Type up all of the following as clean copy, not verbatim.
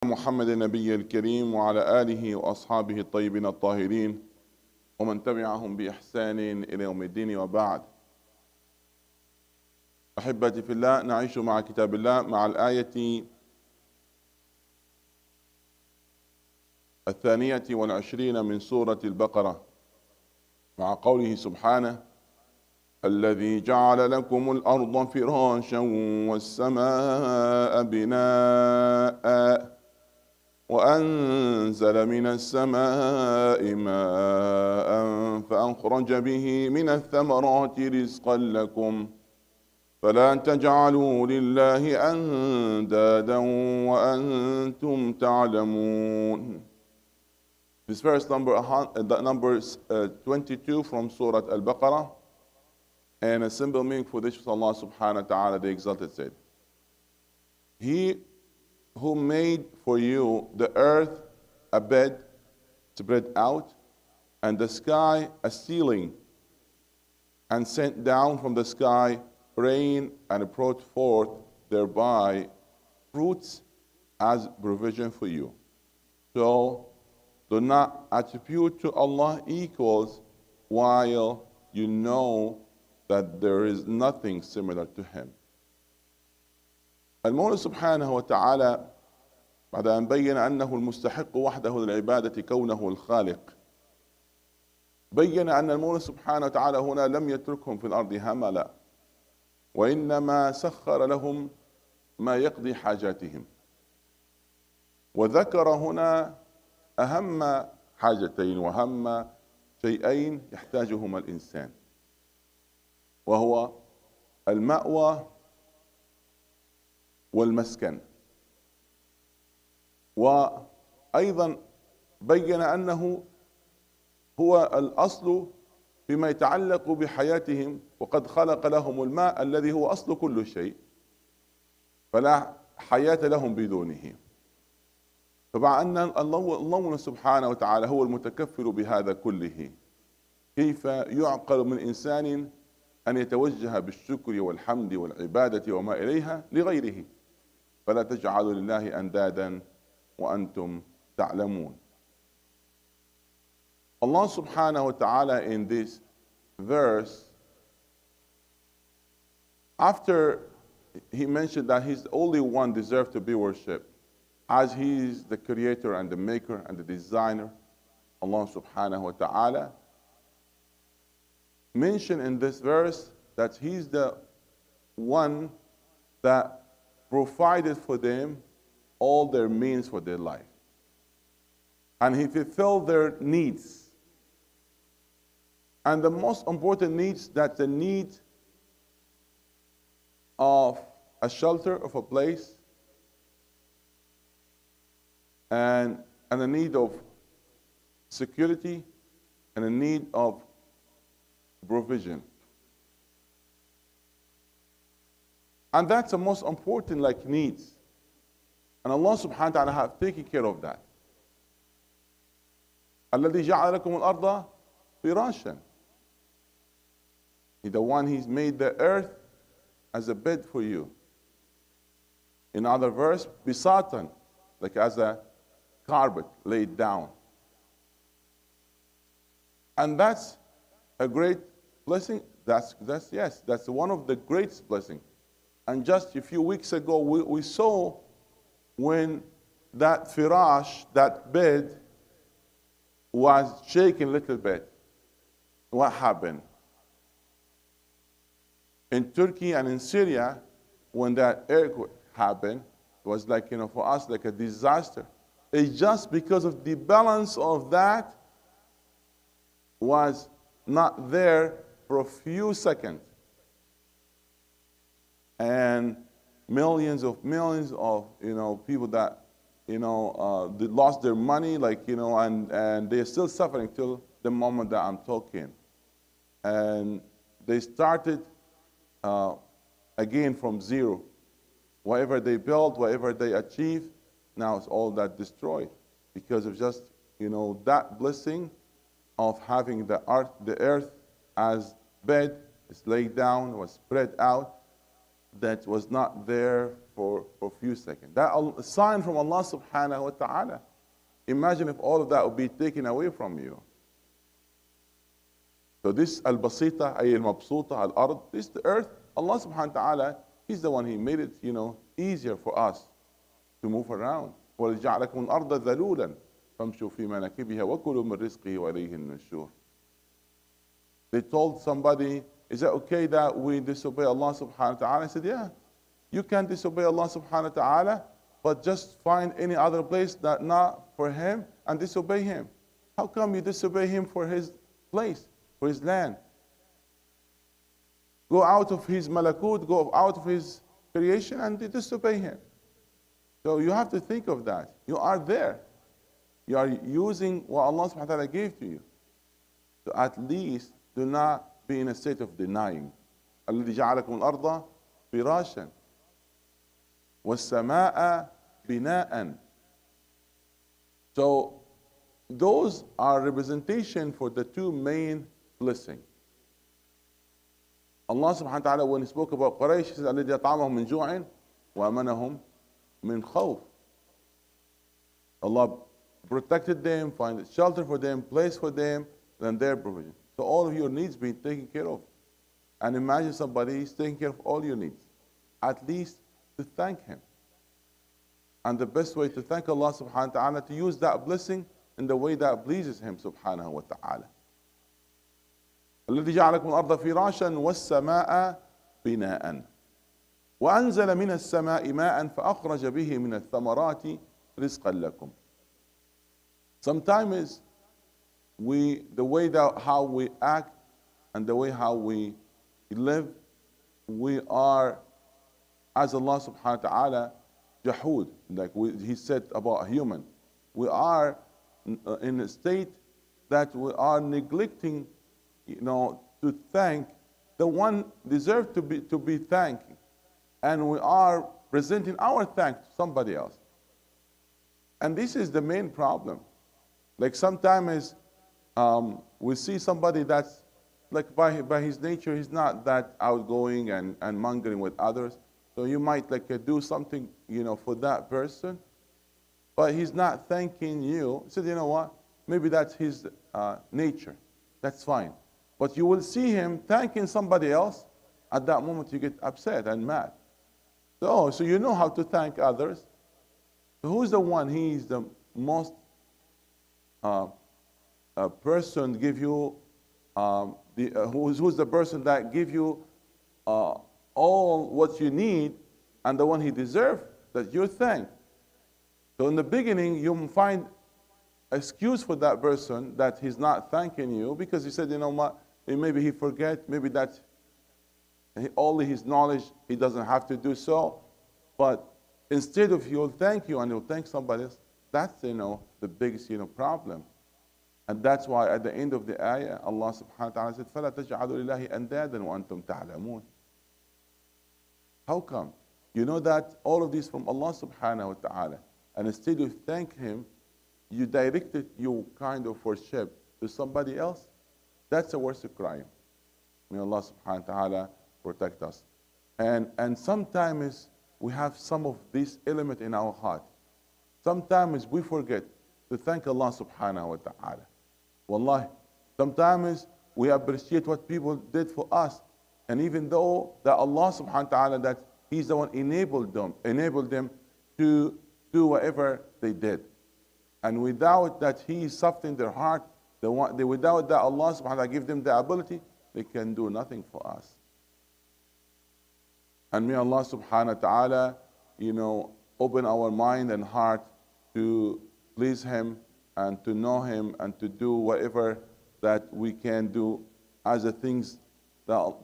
محمد النبي الكريم وعلى آله وأصحابه الطيبين الطاهرين ومن تبعهم بإحسان إلى يوم الدين وبعد. أحبتي في الله، نعيش مع كتاب الله مع الآية 22 من سورة البقرة، مع قوله سبحانه: الذي جعل لكم الأرض فراشا والسماء بناء وأنزل من السماء ماء فأخرج به من الثمرات رزقا لكم فلا تجعلوا لله أندادا وأنتم تعلمون. This verse number 22 from Surah Al-Baqarah, and a simple meaning for this was Allah subhanahu wa ta'ala the Exalted said, He who made for you the earth a bed spread out, and the sky a ceiling, and sent down from the sky rain, and brought forth thereby fruits as provision for you. So do not attribute to Allah equals while you know that there is nothing similar to Him. المولى سبحانه وتعالى بعد أن بين أنه المستحق وحده للعبادة كونه الخالق، بين أن المولى سبحانه وتعالى هنا لم يتركهم في الأرض هملا، وإنما سخر لهم ما يقضي حاجاتهم. وذكر هنا أهم حاجتين وأهم شيئين يحتاجهما الإنسان، وهو المأوى والمسكن. وأيضا بين أنه هو الأصل فيما يتعلق بحياتهم، وقد خلق لهم الماء الذي هو أصل كل شيء، فلا حياة لهم بدونه. فمع أن الله سبحانه وتعالى هو المتكفل بهذا كله، كيف يعقل من إنسان أن يتوجه بالشكر والحمد والعبادة وما إليها لغيره؟ فلا تجعلوا لله أندادا وأنتم تعلمون. Allah subhanahu wa ta'ala in this verse, after He mentioned that He's the only one deserved to be worshipped, as He is the creator and the maker and the designer, Allah subhanahu wa ta'ala mentioned in this verse that He's the one that provided for them all their means for their life. And He fulfilled their needs. And the most important needs, that's the need of a shelter, of a place, and a need of security, and a need of provision. And that's the most important needs. And Allah subhanahu wa ta'ala have taken care of that. الذي جعل لكم الأرض فراشا. He's the one, He's made the earth as a bed for you. In other verse, bisatan, like as a carpet laid down. And that's a great blessing. That's one of the greatest blessings. And just a few weeks ago, we saw when that firash, that bed, was shaking a little bit. What happened? In Turkey and in Syria, when that earthquake happened, it was for us like a disaster. It's just because of the balance of that was not there for a few seconds. And millions of people that they lost their money, and they're still suffering till the moment that I'm talking. And they started again from zero. Whatever they built, whatever they achieved, now it's all that destroyed because of just that blessing of having the earth as bed, is laid down, was spread out, that was not there for a few seconds. That a sign from Allah subhanahu wa ta'ala. Imagine if all of that would be taken away from you. So this al-basita, ay al-mabsuta, al-ard, this the earth, Allah subhanahu wa ta'ala, He's the one, He made it, easier for us to move around. وَلِجَعْلَكُمُ الْأَرْضَ ذَلُولًا فَامْشُوا فِي مَنَاكِبِهَا وَكُلُوا مِنْ رِزْقِهِ وَإِلَيْهِ النُّشُورُ. They told somebody, is it okay that we disobey Allah subhanahu wa ta'ala? I said, yeah, you can disobey Allah subhanahu wa ta'ala, but just find any other place that not for Him and disobey Him. How come you disobey Him for His place, for His land? Go out of His malakut, go out of His creation and disobey Him. So you have to think of that. You are there. You are using what Allah subhanahu wa ta'ala gave to you. So at least do not be in a state of denying. الَّذِي جَعَلَكُمُ الْأَرْضَ فِرَاشًا وَالسَّمَاءَ بِنَاءً. So those are representation for the two main blessings. Allah subhanahu wa ta'ala, when He spoke about Quraysh, He said, الَّذِي أَطْعَمَهُم مِّن جُوعٍ وَأَمَنَهُم مِّن خَوْفٍ. Allah protected them, find shelter for them, place for them, and their provision. So all of your needs being taken care of. And imagine somebody is taking care of all your needs. At least to thank Him. And the best way to thank Allah subhanahu wa ta'ala, to use that blessing in the way that pleases Him subhanahu wa ta'ala. الذي جعلكم الأرض فراشا والسماء بناء وأنزل من السماء ماء فأخرج به من الثمرات رزقا لكم. Sometimes the way that how we act and the way how we live, we are, as Allah subhanahu wa ta'ala, jahud, like He said about a human. We are in a state that we are neglecting, to thank the one deserved to be thanked, and we are presenting our thanks to somebody else. And this is the main problem. Like sometimes we see somebody that's like by his nature he's not that outgoing and mongering with others. So you might do something for that person, but he's not thanking you. He said, you know what? Maybe that's his nature. That's fine. But you will see him thanking somebody else. At that moment you get upset and mad. So you know how to thank others. So who's the one? He's the most person give you who's the person that give you all what you need, and the one He deserves that you thank. So in the beginning you find excuse for that person that he's not thanking you because he said, you know what, maybe he forget, maybe that's only his knowledge, he doesn't have to do so. But instead of he'll thank you and he'll thank somebody else, that's the biggest problem. And that's why at the end of the ayah, Allah subhanahu wa ta'ala said, فَلَا تَجْعَلُوا لِلَّهِ أَنْدَادًا وَأَنْتُمْ تَعْلَمُونَ. How come? You know that all of this from Allah subhanahu wa ta'ala. And instead of thank Him, you directed your kind of worship to somebody else. That's a worse crime. May Allah subhanahu wa ta'ala protect us. And sometimes we have some of this element in our heart. Sometimes we forget to thank Allah subhanahu wa ta'ala. Wallahi, sometimes we appreciate what people did for us. And even though that Allah subhanahu wa ta'ala, that He's the one enabled them to do whatever they did. And without that He softened their heart, without that Allah subhanahu wa ta'ala give them the ability, they can do nothing for us. And may Allah subhanahu wa ta'ala, open our mind and heart to please Him and to know Him and to do whatever that we can do as the things that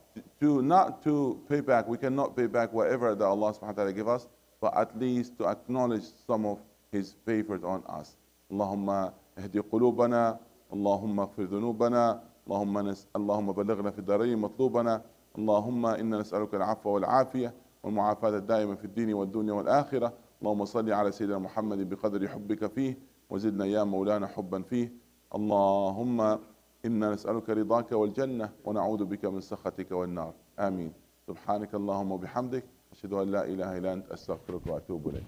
not to pay back. We cannot pay back whatever that Allah subhanahu wa ta'ala give us, but at least to acknowledge some of His favors on us. Allahumma ihdi qulubana, Allahumma ighfir dhunubana, Allahumma balighna fi darain matlubana, Allahumma inna nas'aluka al-'afwa wal-'afiyah wal-mu'afata ad-da'ima fi ad-din wad-dunya wal-akhirah. Allahumma salli ala sayyidina Muhammad biqadri hubbika fihi وزدنا يا مولانا حبا فيه. اللهم إنا نسألك رضاك والجنة ونعوذ بك من سخطك والنار. آمين. سبحانك اللهم وبحمدك أشهد أن لا إله إلا أنت أستغفرك وأتوب إليك.